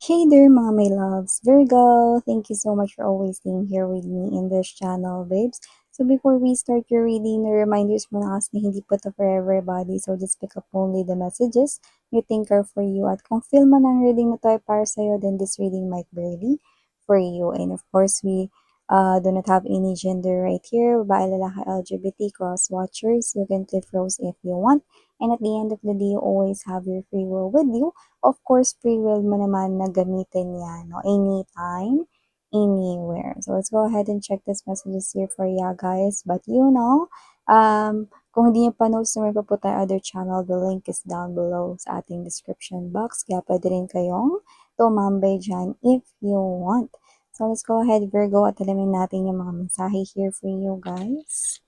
Hey there, mga my loves. Virgo, thank you so much for always being here with me in this channel, babes. So before we start your reading, the reminders mo na kasi na hindi po to for everybody. So just pick up only the messages you think are for you. At kung feel mo ng reading na to ay para sa'yo, then this reading might be really for you. And of course, we do not have any gender right here. Babae, lalaki, LGBT, cross watchers. You can click rose if you want. And at the end of the day, you always have your free will with you. Of course, free will mo naman na gamitin yan, no? Anytime, anywhere. So, let's go ahead and check this messages here for you guys. But kung hindi nyo pa subscribe po tayo other channel, the link is down below sa ating description box. Kaya pwede rin kayong tumambay dyan if you want. So, let's go ahead, Virgo, at alamin natin yung mga mensahe here for you guys.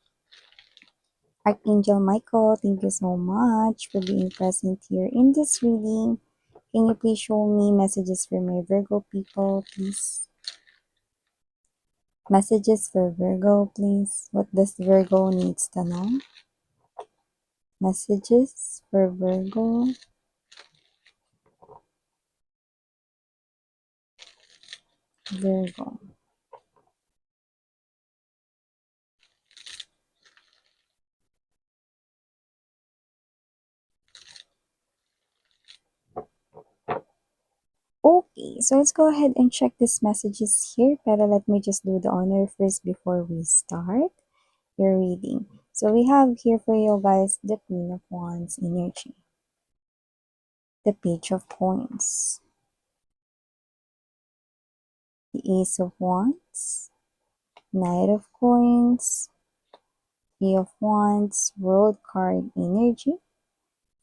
Archangel Michael, thank you so much for being present here in this reading. Can you please show me messages for my Virgo people, please? Messages for Virgo, please. What does Virgo needs to know? Messages for Virgo. Virgo. Okay, so let's go ahead and check these messages here. Pero let me just do the honor first before we start your reading. So we have here for you guys the Queen of Wands energy, the Page of Coins, the Ace of Wands, Knight of Coins, Three of Wands, World card energy,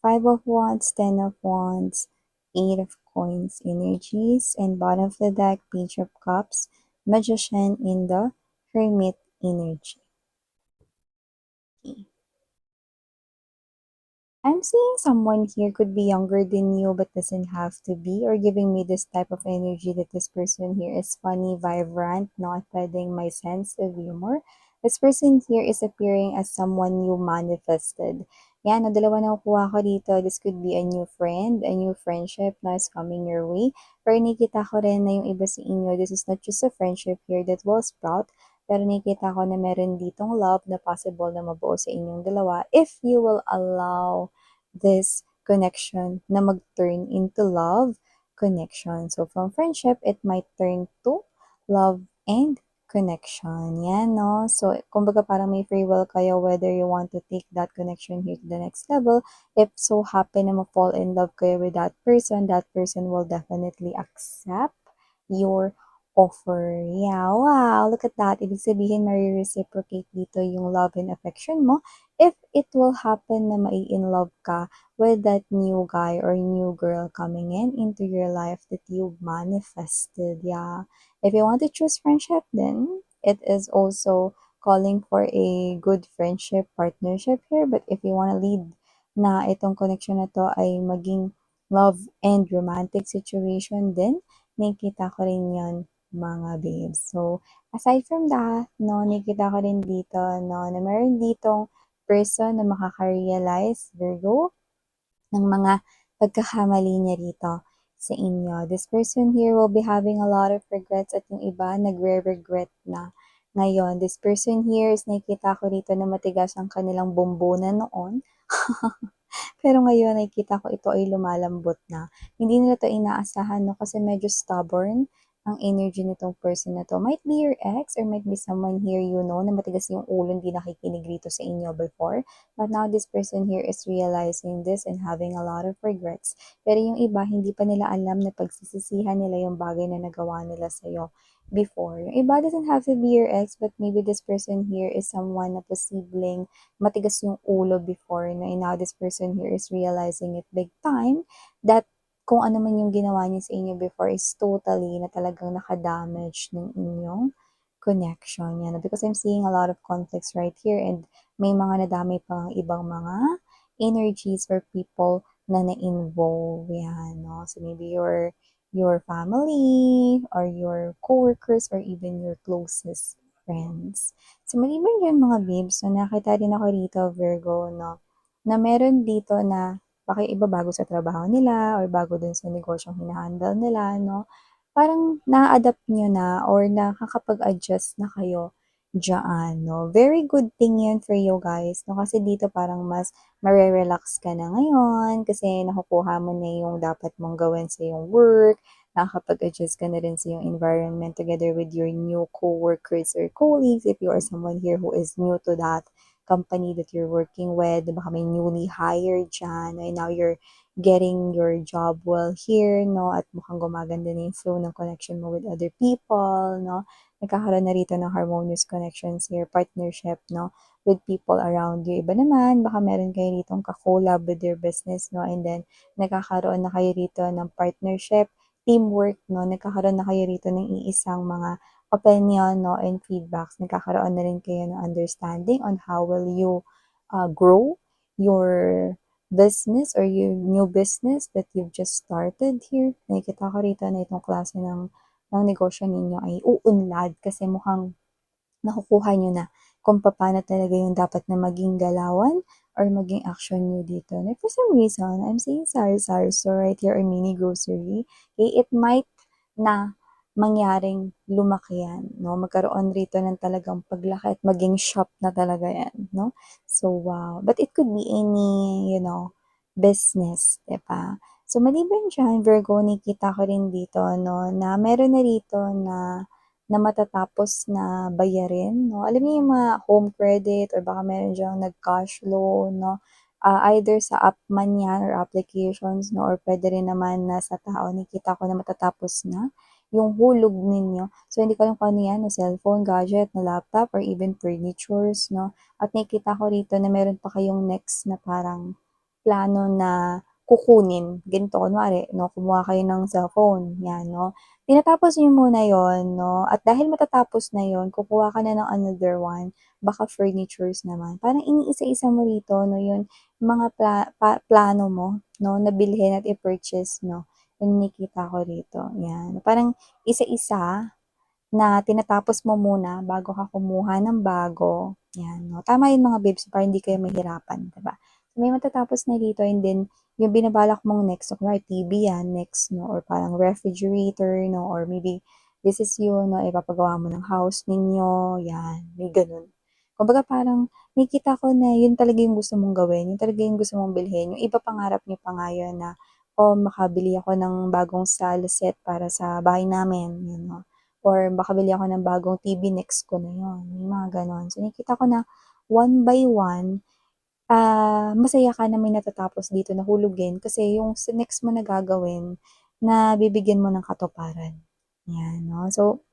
Five of Wands, Ten of Wands, Eight of Coins energies, and bottom of the deck, Page of Cups, Magician in the Hermit energy. Okay. I'm seeing someone here could be younger than you but doesn't have to be, or giving me this type of energy that this person here is funny, vibrant, not pwedeng my sense of humor. This person here is appearing as someone you manifested. Yan, no, dalawa na kuha ko dito. This could be a new friend, a new friendship na is coming your way. Pero nakikita ko rin na yung iba sa inyo, this is not just a friendship here that will sprout, pero nakikita ko na meron ditong love na possible na mabuo sa inyong dalawa if you will allow this connection na mag-turn into love connection. So, from friendship, it might turn to love and connection. Yan, no? So, kumbaga parang may free will kayo whether you want to take that connection here to the next level. If so happen na ma-fall in love kayo with that person will definitely accept your offer. Yeah, wow, look at that. Ibig sabihin, reciprocate dito yung love and affection mo if it will happen na mai-in love ka with that new guy or new girl coming into your life that you manifested. Yeah. If you want to choose friendship, then it is also calling for a good friendship partnership here. But if you want to lead na itong connection na to ay maging love and romantic situation, then nakikita ko rin yan mga babes. So, aside from that, no, nakikita ko rin dito, no, na meron ditong person na makaka-realize, Virgo, ng mga pagkakamali niya rito sa inyo. This person here will be having a lot of regrets at yung iba nagre-regret na ngayon. This person here is nakikita ko dito na matigas ang kanilang bumbunan noon. Pero ngayon nakikita ko ito ay lumalambot na. Hindi nila 'to inaasahan 'no, kasi medyo stubborn ang energy nitong person na 'to. Might be your ex or might be someone here you know na matigas yung ulo, hindi nakikinig rito sa inyo before. But now this person here is realizing this and having a lot of regrets. Pero yung iba, hindi pa nila alam na pagsisisihan nila yung bagay na nagawa nila sa'yo before. Yung iba doesn't have to be your ex, but maybe this person here is someone na posibleng matigas yung ulo before na now this person here is realizing it big time that kung ano man yung ginawa niya sa inyo before is totally na talagang nakadamage ng inyong connection. Yan. Because I'm seeing a lot of conflicts right here and may mga nadami pang ibang mga energies or people na na-involve. Yan, no? So maybe your family or your coworkers or even your closest friends. So, maliban dyan mga babes, so nakita din ako dito, Virgo, no, na meron dito na baka yung iba bago sa trabaho nila or bago dun sa negosyong hina-handle nila 'no, parang na-a-adapt niyo na or nakakapag-adjust na kayo diyaan 'no. Very good thing 'yun for you guys 'no, kasi dito parang mas mare-relax ka na ngayon kasi nakukuha mo na yung dapat mong gawin sa iyong work, nakakapag-adjust ka na rin sa iyong environment together with your new coworkers or colleagues if you are someone here who is new to that company that you're working with, baka may newly hired diyan and now you're getting your job well here 'no, at mukhang gumaganda na yung flow ng connection mo with other people 'no. Nagkakaroon na rito ng harmonious connections here, partnership 'no, with people around you. Iba naman baka meron kayo ritong ka-collab with your business 'no, and then nagkakaroon na kayo rito ng partnership, teamwork 'no, nagkakaroon na kayo rito ng iisang mga opinion 'no, and feedbacks. Nagkakaroon na rin kayo ng understanding on how will you, grow your business or your new business that you've just started here. Nakikita ko rito na itong klase ng negosyo ninyo ay uunlad kasi mukhang nakukuha niyo na kung papaano talaga yung dapat na maging galawan or maging action niyo dito. And for some reason, I'm seeing sari-sari store right here or mini grocery. Okay, it might na mangyaring lumaki yan, no? Magkaroon rito ng talagang paglaki at maging shop na talaga yan, no? So, wow. But it could be any, business, di ba? So, maliban dyan, Virgo, nakita ko rin dito, no, na meron na rito na matatapos na bayarin, no? Alam niyo yung mga home credit or baka meron diyang nag-cash loan, no? Either sa app man yan or applications, no? Or pwede rin naman na sa tao, nakita ko na matatapos na yung hulog ninyo. So, hindi ko alam kung ano yan, na cellphone, gadget, na laptop, or even furnitures, no? At nakikita ko rito na meron pa kayong next na parang plano na kukunin. Ganito, kunwari, no? Kumuha kayo ng cellphone, yan, no? Tinatapos niyo muna yon, no? At dahil matatapos na yon, kukuha ka na ng another one, baka furnitures naman. Parang iniisa-isa mo rito, no? Yung mga plano mo, no? Na bilhin at i-purchase, no? Yung nakikita ko rito. Yan. Parang isa-isa na tinatapos mo muna bago ka kumuha ng bago. Yan, no? Tama yun mga babes para hindi kayo mahirapan, diba? So, may matatapos na dito and then yung binabalak mong next, so kunwari TV yan, next, no? Or parang refrigerator, no? Or maybe this is yun, no? Ipapagawa mo ng house ninyo, yan, may ganun. Kumbaga parang nakikita ko na yun talaga yung gusto mong gawin, yun talaga yung gusto mong bilhin. Yung iba pangarap niyo pa nga yun na, oh, makabili ako ng bagong style set para sa bahay namin, yun, no? Or baka bili ako ng bagong TV, next ko na yun, may mga gano'n. So, nakikita ko na one by one, masaya ka na may natatapos dito na hulugin kasi yung sa next mo na gagawin, bibigyan mo ng katuparan. Yan, 'no. So,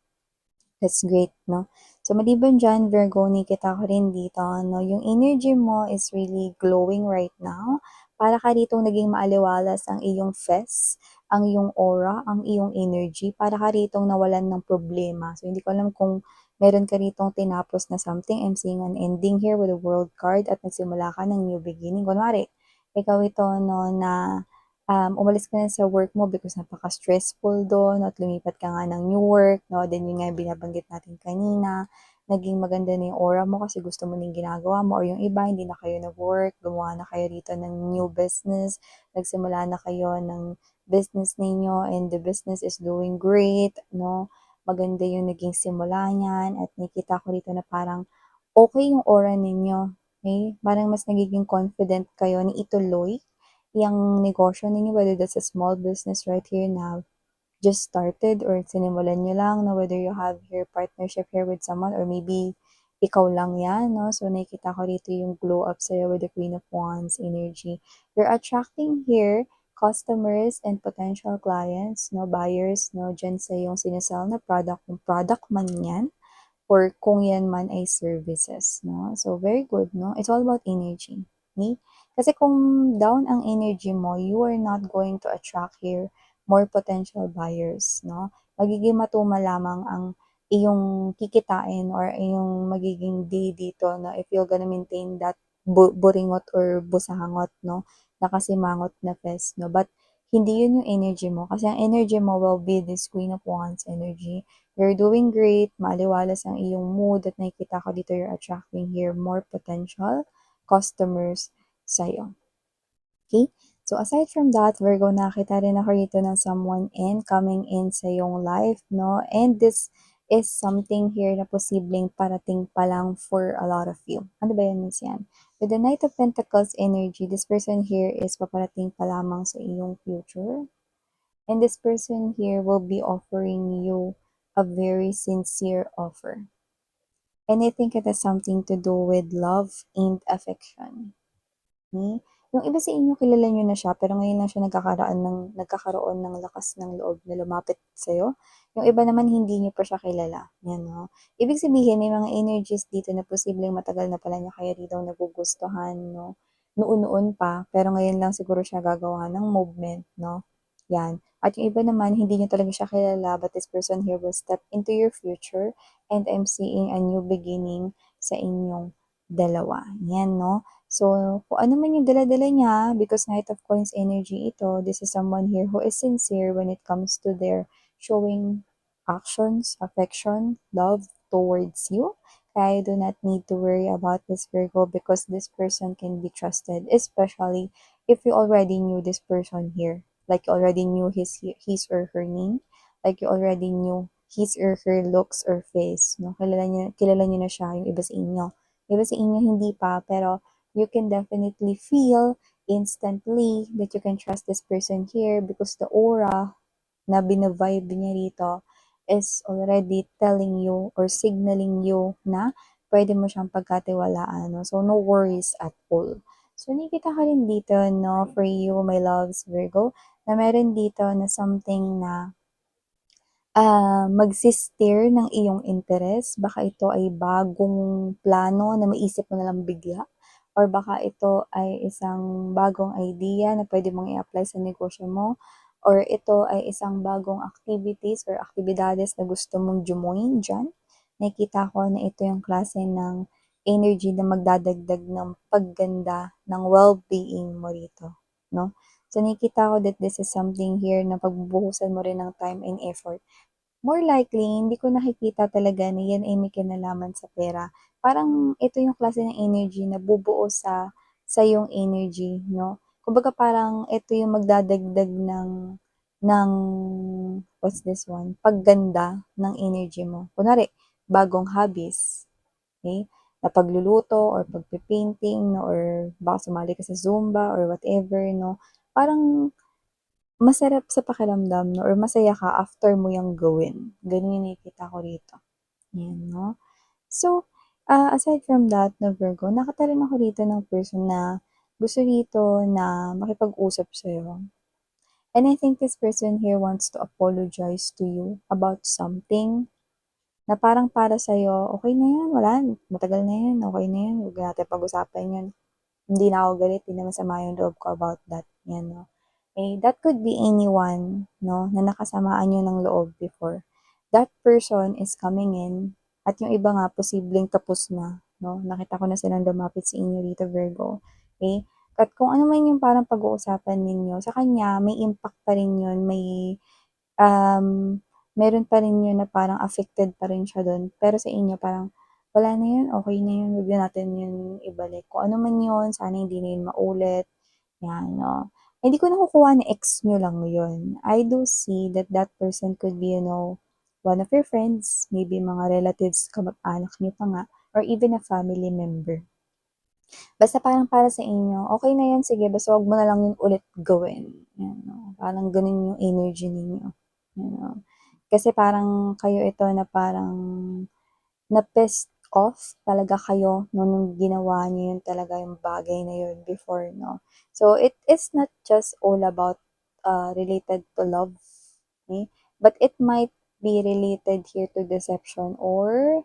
that's great, 'no. So, maliban diyan, Virgo, nakikita ko rin dito, 'no, yung energy mo is really glowing right now. Para ka ritong naging maaliwalas ang iyong face, ang iyong aura, ang iyong energy. Para ka ritong nawalan ng problema. So, hindi ko alam kung meron ka ritong tinapos na something. I'm seeing an ending here with a world card at nagsimula ka ng new beginning. Kunwari, ikaw ito, no, na umalis ka na sa work mo because napaka-stressful do'n at lumipat ka nga ng new work, 'no? Then yun nga yung binabanggit natin kanina, naging maganda na yung aura mo kasi gusto mo na yung ginagawa mo or yung iba hindi na kayo nag-work, gumawa na kayo rito ng new business, nagsimula na kayo ng business ninyo and the business is doing great, 'no? Maganda yung naging simula niyan at nakikita ko rito na parang okey yung aura ninyo, okey? Parang mas nagiging confident kayo na ituloy yang negosyo ninyo, whether that's a small business right here now, just started or sinimulan niyo lang na whether you have your partnership here with someone or maybe ikaw lang yan, no? So, nakikita ko rito yung glow up sa'yo with the Queen of Wands energy. You're attracting here customers and potential clients, no? Buyers, no? Diyan sa yung sinasell na product, kung product man yan, or kung yan man ay services, no? So, very good, no? It's all about energy, okay? Kasi kung down ang energy mo, you are not going to attract here more potential buyers, no? Magiging matuma lamang ang iyong kikitain or iyong magiging day dito na if you're gonna maintain that buringot or busangot, no? Nakasimangot na fest, no? But hindi yun yung energy mo. Kasi ang energy mo will be this Queen of Wands energy. You're doing great, maaliwalas ang iyong mood at nakikita ko dito you're attracting here more potential customers sa'yo. Okay? So aside from that, Virgo, nakita rin ako rito ng someone coming in sa iyong life, no? And this is something here na posibleng parating pa lang for a lot of you. Ano ba yan, Miss Yan? With the Knight of Pentacles energy, this person here is paparating pa lamang sa iyong future. And this person here will be offering you a very sincere offer. And I think it has something to do with love and affection. Hmm, yung iba sa inyo kilala niyo na siya pero ngayon lang siya nagkakaroon ng lakas ng loob na lumapit sa'yo. Yung iba naman hindi niyo pa siya kilala, 'yan 'no. Ibig sabihin may mga energies dito na posibleng matagal na pala niya kayo ditong nagugustuhan 'no, noon-noon pa pero ngayon lang siguro siya gagawa ng movement 'no, 'yan. At yung iba naman hindi niyo talaga siya kilala but this person here will step into your future and I'm seeing a new beginning sa inyong dalawa, 'yan 'no. So, kung ano man yung dala-dala niya, because Knight of Coins energy ito, this is someone here who is sincere when it comes to their showing actions, affection, love towards you. Kaya you do not need to worry about this Virgo because this person can be trusted, especially if you already knew this person here. Like you already knew his or her name, like you already knew his or her looks or face. No? Kilala niyo na siya, yung iba sa inyo. Iba sa inyo hindi pa, pero you can definitely feel instantly that you can trust this person here because the aura na binavibe niya rito is already telling you or signaling you na pwede mo siyang pagkatiwalaan. No? So, no worries at all. So, nakikita ka rin dito, no, for you, my loves, Virgo, na meron dito na something na magsi-steer ng iyong interes. Baka ito ay bagong plano na maisip mo na lang bigla or baka ito ay isang bagong idea na pwede mong i-apply sa negosyo mo or ito ay isang bagong activities or aktibidades na gusto mong join diyan. Nakikita ko na ito yung klase ng energy na magdadagdag ng pagganda ng well-being mo rito, no? So, nakikita ko that this is something here na pagbubuhusan mo rin ng time and effort. More likely, hindi ko nakikita talaga na yan ay may kinalaman sa pera. Parang ito yung klase ng energy na bubuo sa yung energy, no? Kumbaga parang ito yung magdadagdag ng what's this one? Pagganda ng energy mo. Kunwari, bagong hobbies, okay? Na pagluluto or pagpe-painting, no? Or baka sumali ka sa Zumba or whatever, no? Parang masarap sa pakiramdam 'no or masaya ka after mo 'yang gawin, gano'n yung nakikita ko rito, 'yan 'no. So, aside from that 'no Virgo, nakita rin ako rito ng person na gusto dito na makipag-usap sa'yo. And I think this person here wants to apologize to you about something na parang para sa'yo, "Okey na 'yan, wala matagal na 'yan, okey na 'yan, huwag natin pag-usapan 'yan." Hindi na ako galit, hindi na masama yung loob ko about that, 'yan 'no. Eh, that could be anyone 'no, na nakasamaan niyo ng loob before. That person is coming in at yung iba nga posibleng tapos na 'no, nakita ko na silang lumapit sa inyo dito Virgo, okey? At kung ano man yung parang pag-uusapan ninyo, sa kanya may impact pa rin yun, meron pa rin yun na parang affected pa rin siya dun. Pero sa inyo parang, "Wala na yun, okey na yun, wag na natin yun ibalik. Kung ano man yun, sana hindi na yun maulit." 'Yan 'no. Hindi ko nakukuha na ex niyo lang yun. I do see that that person could be, one of your friends, maybe mga relatives, kamag-anak niyo pa nga, or even a family member. Basta parang para sa inyo, okey na yan, sige basta wag mo na lang yun ulit gawin, 'yan 'no. Parang gano'n yung energy ninyo, you know. Kasi parang kayo ito na parang na-pissed off talaga kayo 'no, nung ginawa niyo yun talaga yung bagay na yun before 'no. So, it is not just all about, related to love, okey, but it might be related here to deception or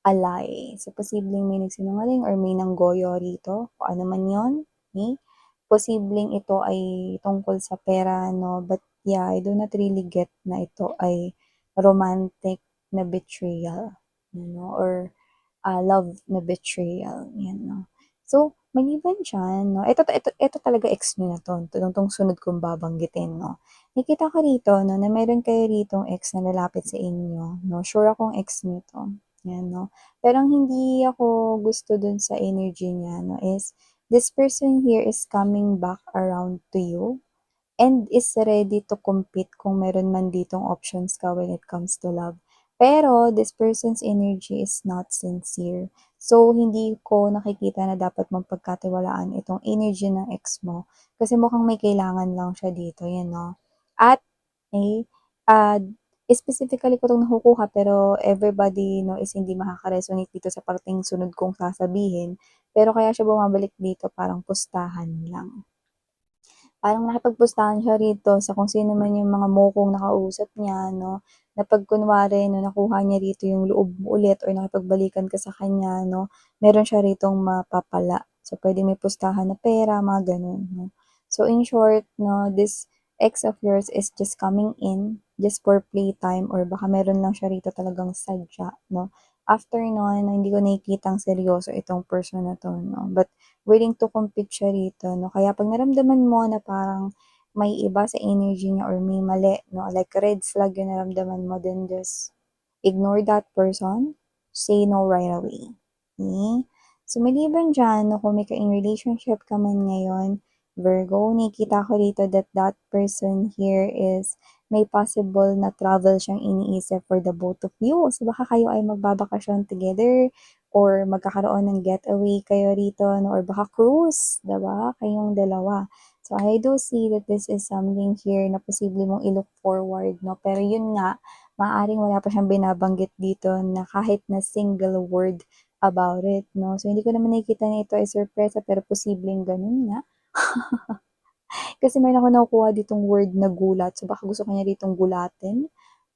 a lie. So, posibleng may nagsinungaling or may nanggoyo rito, kung ano man yun, okey. Posibleng ito ay tungkol sa pera 'no, but yeah, I do not really get na ito ay romantic na betrayal, or love na betrayal, 'yan 'no. So, maliban diyan 'no, ito talaga ex niyo na 'to, 'tong sunod kong babanggitin 'no. Nakita ko rito 'no, na meron kayo ritong ex na lalapit sa inyo 'no, sure akong ex niyo 'to, 'yan 'no. Pero ang hindi ako gusto dun sa energy niya 'no is This person here is coming back around to you and is ready to compete kung meron man ditong options ka when it comes to love. Pero this person's energy is not sincere. So, hindi ko nakikita na dapat mong pagkatiwalaan itong energy ng ex mo. Kasi mukhang may kailangan lang siya dito, yan no. At, eh, ah, specifically ko itong nakukuha pero everybody no is hindi makaka-resonate dito sa parting sunod kong sasabihin. Pero kaya siya bumabalik dito parang pustahan lang. Parang nakipagpustahan siya rito sa kung sino man yung mga mokong nakausap niya 'no, na 'pag kunwari 'no, nakuha niya rito yung loob mo ulit or nakipagbalikan ka sa kanya 'no, meron siya ritong mapapala. So, puwedeng may pustahan na pera, mga gano'n 'no. So, in short 'no, this ex of yours is just coming in just for playtime or baka meron lang siya rito talagang sadya 'no. After nun, hindi ko nakikitang seryoso itong person na 'to 'no, but willing to compete siya rito 'no. Kaya 'pag naramdaman mo na parang may iba sa energy niya or may mali 'no, like red flag yung naramdaman mo, then just ignore that person, say no right away, okey? So, maliban diyan 'no, kung may ka-in relationship ka man ngayon, Virgo, nakikita ko dito that that person here is may possible na travel siyang iniisip for the both of you. So, baka kayo ay magbabakasyon together or magkakaroon ng getaway kayo rito 'no, or baka cruise, 'di ba, kayong dalawa. So, I do see that this is something here na posible mong i-look forward 'no, pero yun nga, maaaring wala pa siyang binabanggit dito na kahit na single word about it 'no. So, hindi ko naman nakikita na ito ay sorpresa pero posibleng ganun nga. Kasi meron ako nakukuha ditong word na gulat, so baka gusto ko niya ditong gulatin,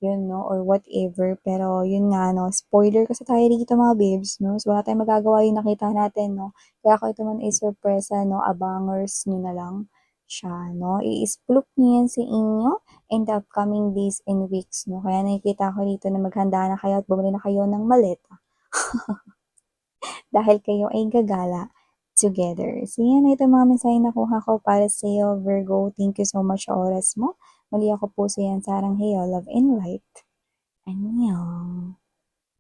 yun 'no, or whatever. Pero yun nga 'no, spoiler kasi tayo dito mga babes 'no, so wala tayong magagawa yung nakita natin 'no. Kaya kung ito man ay sorpresa 'no, abangers niyo na lang siya 'no. I-splook niyo yan sa inyo in the upcoming days and weeks 'no. Kaya nakikita ko dito na maghanda na kayo at bumili na kayo ng maleta dahil kayo ay gagala together. So yan, ito mga mensahe na nakuha ko para sa'yo, Virgo. Thank you so much sa oras mo. Muli ako po si Yan Sarang Heyo, Love and Light. Annyeong.